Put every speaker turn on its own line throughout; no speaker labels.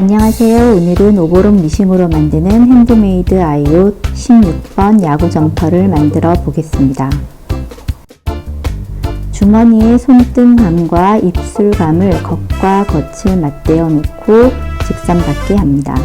안녕하세요. 오늘은 오보록 미싱으로 만드는 핸드메이드 아이옷 16번 야구 점퍼를 만들어 보겠습니다. 주머니에 손등감과 입술감을 겉과 겉을 맞대어 놓고 직선받게 합니다.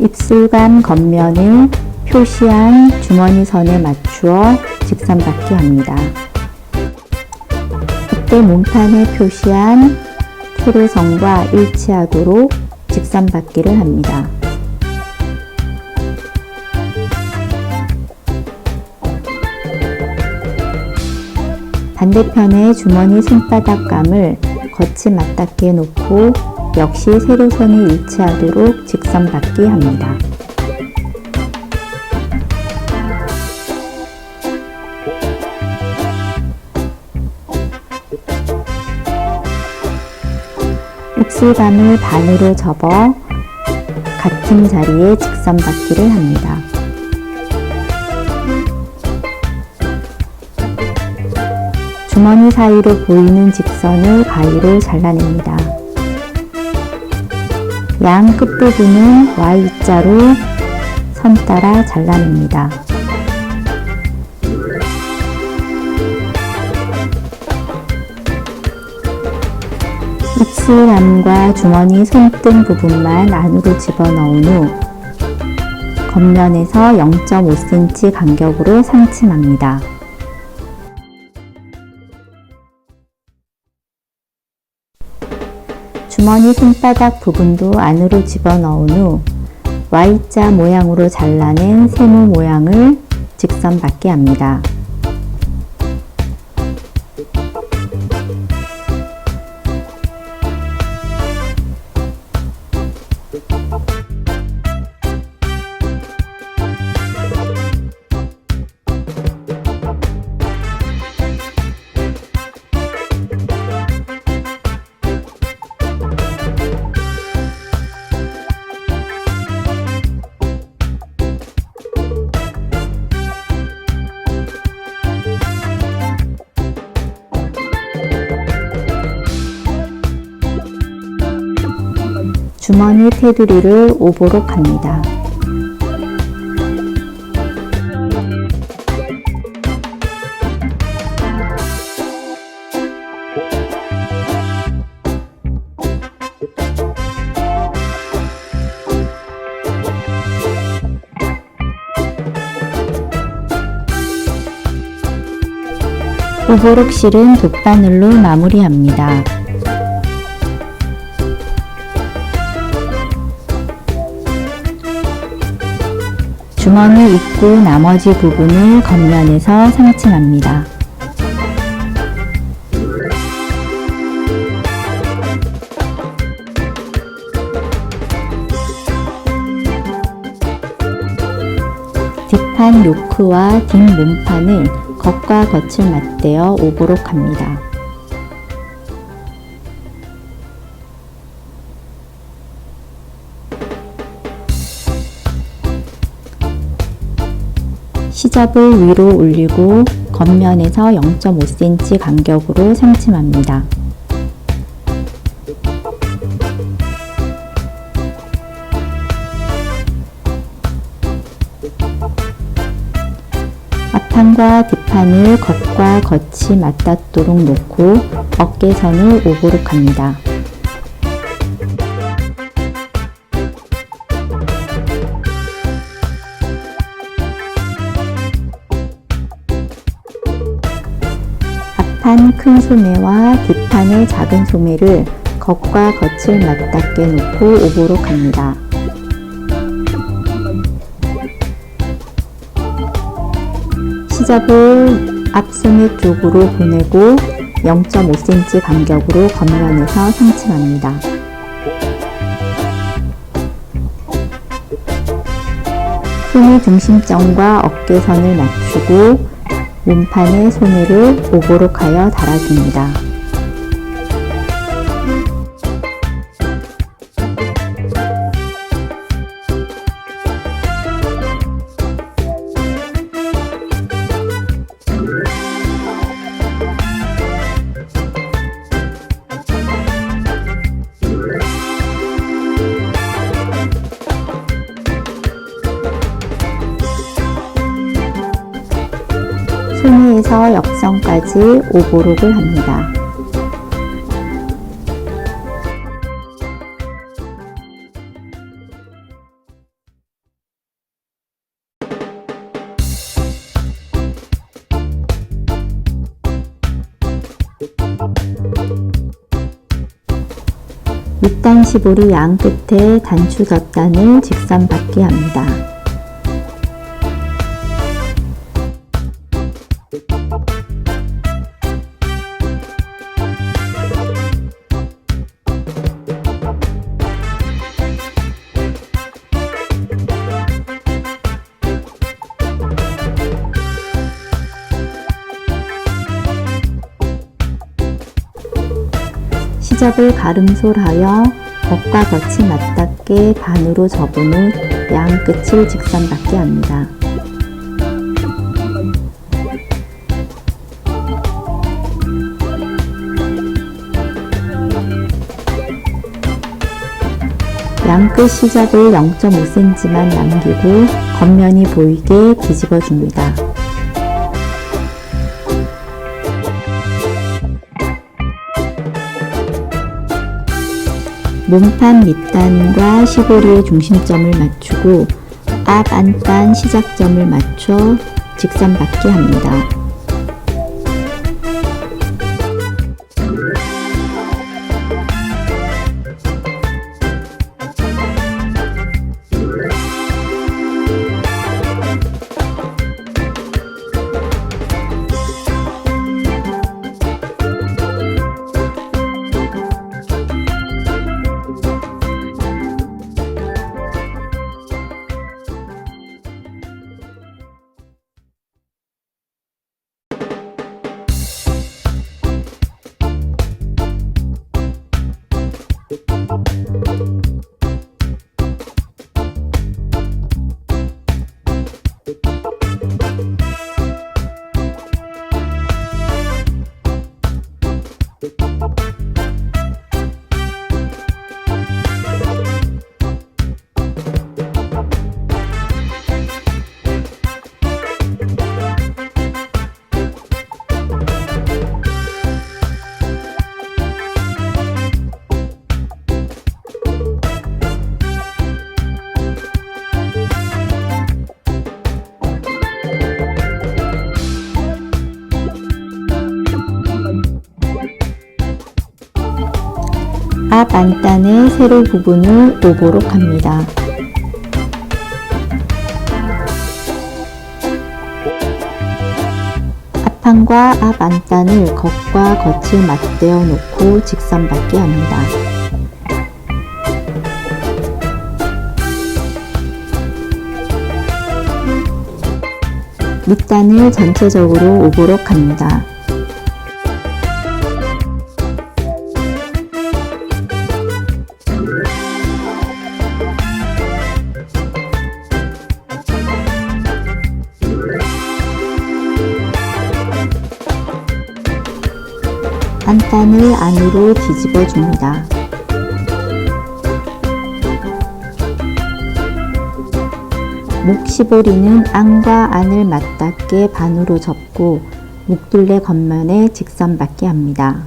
입술감 겉면을 표시한 주머니 선에 맞추어 직선받게 합니다. 이때 몸판에 표시한 세로선과 일치하도록 직선받기를 합니다. 반대편에 주머니 손바닥감을 겉이 맞닿게 놓고 역시 세로선이 일치하도록 직선받기 합니다. 입술감을 반으로 접어 같은 자리에 직선받기를 합니다. 주머니 사이로 보이는 직선을 가위로 잘라냅니다. 양 끝부분은 Y자로 선 따라 잘라냅니다. 입술감과 주머니 손등 부분만 안으로 집어넣은 후 겉면에서 0.5cm 간격으로 상침합니다. 주머니 손바닥 부분도 안으로 집어넣은 후 Y자 모양으로 잘라낸 세모 모양을 직선받게 합니다. 주머니 테두리를 오보록 합니다. 오보록 실은 돗바늘로 마무리합니다. 주머니 입구 나머지 부분을 겉면에서 상침합니다. 뒷판 요크와 뒷 몸판을 겉과 겉을 맞대어 오보록 합니다. 시접을 위로 올리고 겉면에서 0.5cm 간격으로 상침합니다. 앞판과 뒷판을 겉과 겉이 맞닿도록 놓고 어깨선을 오보록 합니다. 앞판 큰 소매와 뒷판의 작은 소매를 겉과 겉을 맞닿게 놓고 오보록 합니다. 시접을 앞소매 쪽으로 보내고 0.5cm 간격으로 겉면에서 상침합니다. 소매 중심점과 어깨선을 맞추고 몸판에 소매를 오보록 하여 달아줍니다. 끝에서 역선까지 오버록을 합니다. 밑단 15리 양 끝에 단추 덧단을 직선 받게 합니다. 시접을 가름솔하여 겉과 겉이 맞닿게 반으로 접은 후 양 끝을 직선 받게 합니다. 양끝 시접을 0.5cm만 남기고 겉면이 보이게 뒤집어 줍니다. 몸판 밑단과 시보리의 중심점을 맞추고 앞 안단 시작점을 맞춰 직선 받게 합니다. 앞 안단의 세로 부분을 오버록 합니다. 앞판과 앞 안단을 겉과 겉을 맞대어 놓고 직선 받게 합니다. 밑단을 전체적으로 오버록 합니다. 안단을 안으로 뒤집어 줍니다. 목시보리는 안과 안을 맞닿게 반으로 접고 목둘레 겉면에 직선 받게 합니다.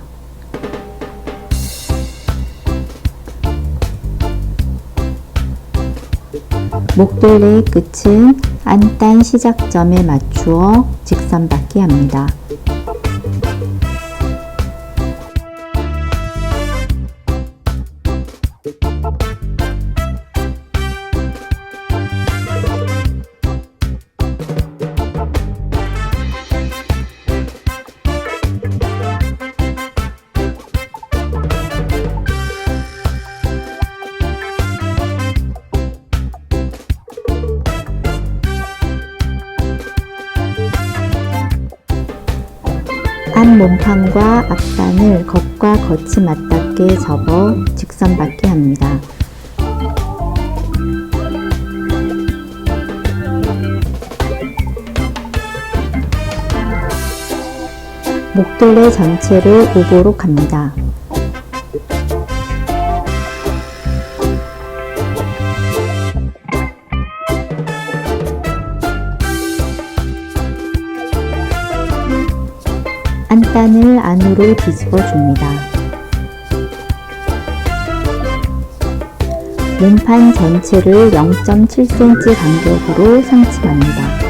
목둘레의 끝은 안단 시작점에 맞추어 직선 받게 합니다. 앞몸판과 앞단을 겉과 겉이 맞닿게 접어 직선 받게 합니다. 목둘레 전체를 오버록 합니다. 안단을 안으로 뒤집어 줍니다. 몸판 전체를 0.7cm 간격으로 상층합니다.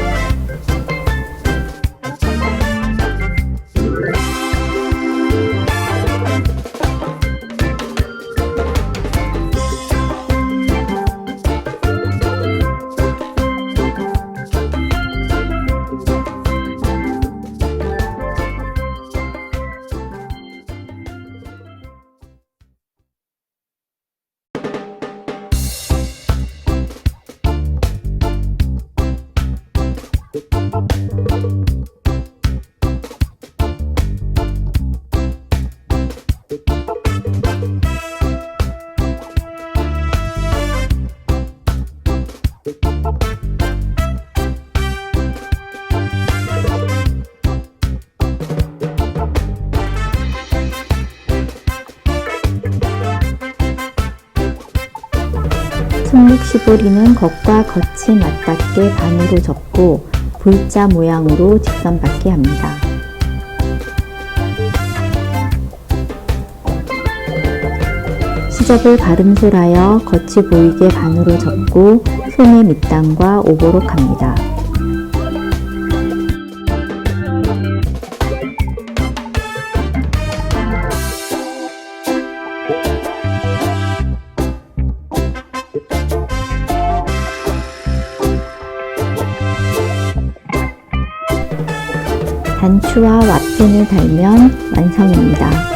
손목시보리는 겉과 겉이 맞닿게 반으로 접고 V자 모양으로 직선받게 합니다. 시접을 가름솔하여 겉이 보이게 반으로 접고 손의 밑단과 오도록 합니다. 단추와 와펜을 달면 완성입니다.